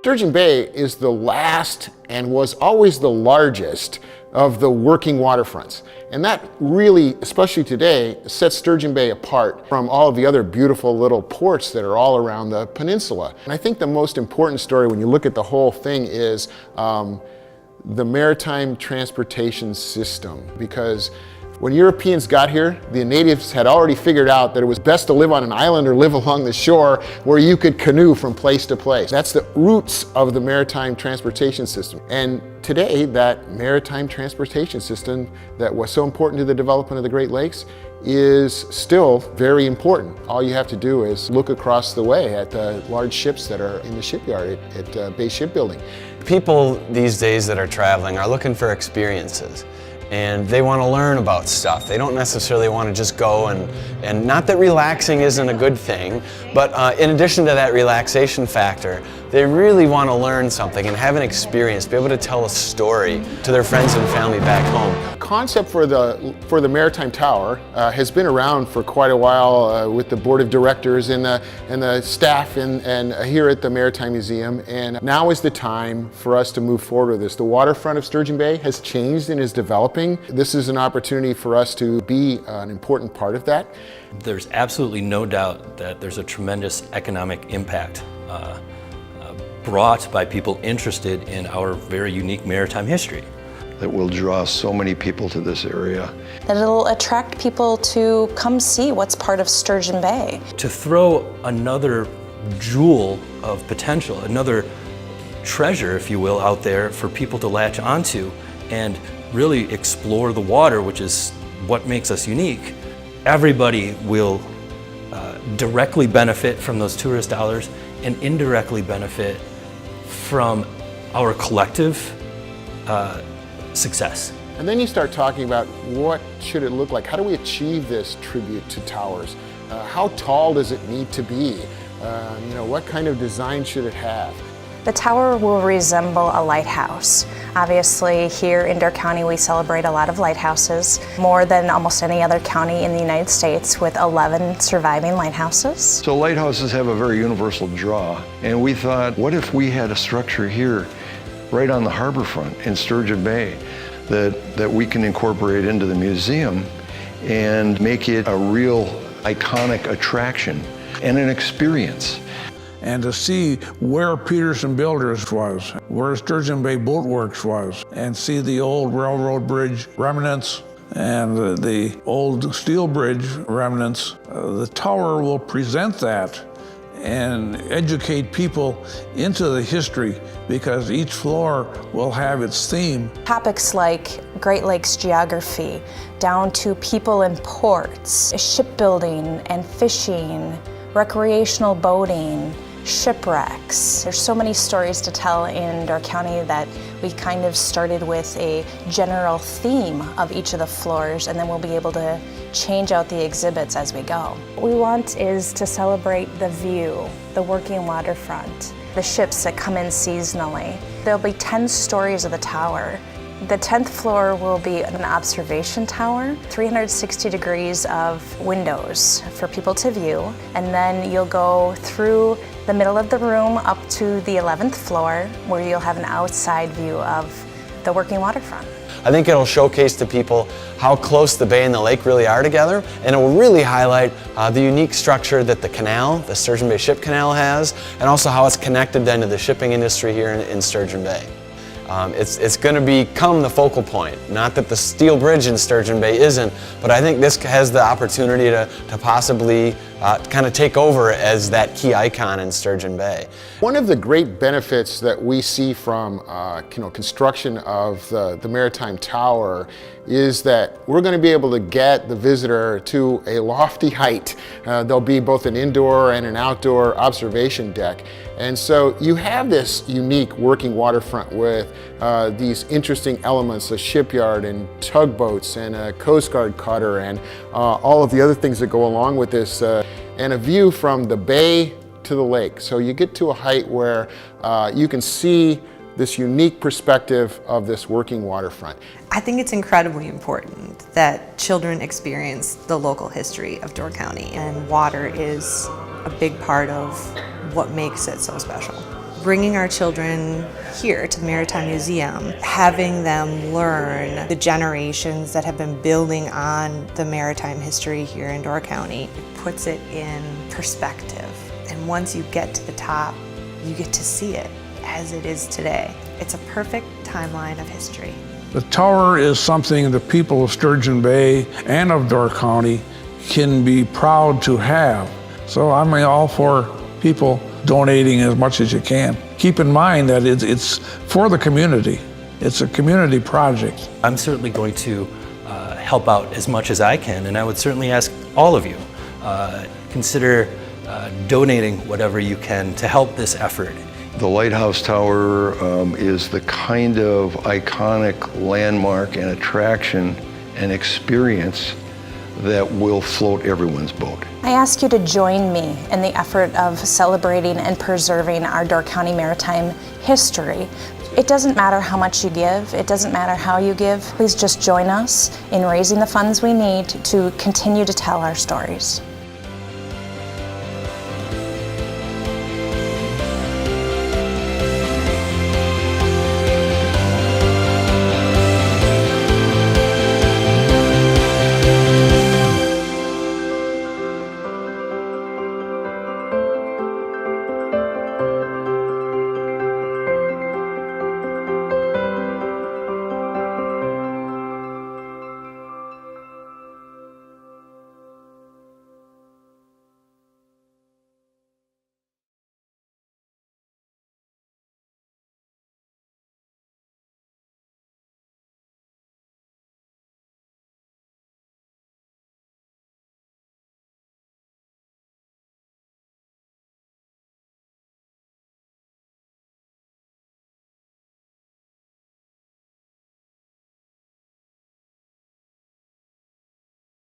Sturgeon Bay is the last and was always the largest of the working waterfronts. And that really, especially today, sets Sturgeon Bay apart from all of the other beautiful little ports that are all around the peninsula. And I think the most important story when you look at the whole thing is the maritime transportation system, because when Europeans got here, the natives had already figured out that it was best to live on an island or live along the shore where you could canoe from place to place. That's the roots of the maritime transportation system. And today, that maritime transportation system that was so important to the development of the Great Lakes is still very important. All you have to do is look across the way at the large ships that are in the shipyard at Bay Shipbuilding. People these days that are traveling are looking for experiences. And they want to learn about stuff. They don't necessarily want to just go and not that relaxing isn't a good thing, but in addition to that relaxation factor, they really want to learn something and have an experience, be able to tell a story to their friends and family back home. The concept for the Maritime Tower has been around for quite a while with the board of directors and the staff and here at the Maritime Museum, and now is the time for us to move forward with this. The waterfront of Sturgeon Bay has changed and is developing. This is an opportunity for us to be an important part of that. There's absolutely no doubt that there's a tremendous economic impact brought by people interested in our very unique maritime history. That will draw so many people to this area. That it'll attract people to come see what's part of Sturgeon Bay. To throw another jewel of potential, another treasure, if you will, out there for people to latch onto and really explore the water, which is what makes us unique. Everybody will directly benefit from those tourist dollars and indirectly benefit from our collective success. And then you start talking about what should it look like? How do we achieve this tribute to towers? How tall does it need to be? What kind of design should it have? The tower will resemble a lighthouse. Obviously, here in Door County, we celebrate a lot of lighthouses, more than almost any other county in the United States, with 11 surviving lighthouses. So lighthouses have a very universal draw, and we thought, what if we had a structure here, right on the harbor front in Sturgeon Bay, that we can incorporate into the museum and make it a real iconic attraction and an experience. And to see where Peterson Builders was, where Sturgeon Bay Boat Works was, and see the old railroad bridge remnants and the old steel bridge remnants. The tower will present that and educate people into the history, because each floor will have its theme. Topics like Great Lakes geography, down to people in ports, shipbuilding and fishing, recreational boating, shipwrecks. There's so many stories to tell in Door County that we kind of started with a general theme of each of the floors, and then we'll be able to change out the exhibits as we go. What we want is to celebrate the view, the working waterfront, the ships that come in seasonally. There'll be 10 stories of the tower. The 10th floor will be an observation tower, 360 degrees of windows for people to view, and then you'll go through the middle of the room up to the 11th floor, where you'll have an outside view of the working waterfront. I think it'll showcase to people how close the bay and the lake really are together, and it will really highlight the unique structure that the canal, the Sturgeon Bay Ship Canal, has, and also how it's connected then to the shipping industry here in Sturgeon Bay. It's going to become the focal point. Not that the steel bridge in Sturgeon Bay isn't, but I think this has the opportunity to possibly kind of take over as that key icon in Sturgeon Bay. One of the great benefits that we see from construction of the Maritime Tower is that we're going to be able to get the visitor to a lofty height. There'll be both an indoor and an outdoor observation deck. And so you have this unique working waterfront with these interesting elements, a shipyard and tugboats and a Coast Guard cutter and all of the other things that go along with this, and a view from the bay to the lake. So you get to a height where you can see this unique perspective of this working waterfront. I think it's incredibly important that children experience the local history of Door County, and water is a big part of what makes it so special. bringing our children here to the Maritime Museum, having them learn the generations that have been building on the maritime history here in Door County, puts it in perspective. And once you get to the top, you get to see it as it is today. It's a perfect timeline of history. The tower is something the people of Sturgeon Bay and of Door County can be proud to have. So I'm all for people donating as much as you can. Keep in mind that it's for the community. It's a community project. I'm certainly going to help out as much as I can, and I would certainly ask all of you, consider donating whatever you can to help this effort. The Lighthouse Tower is the kind of iconic landmark and attraction and experience that will float everyone's boat. I ask you to join me in the effort of celebrating and preserving our Door County maritime history. It doesn't matter how much you give, it doesn't matter how you give. Please just join us in raising the funds we need to continue to tell our stories.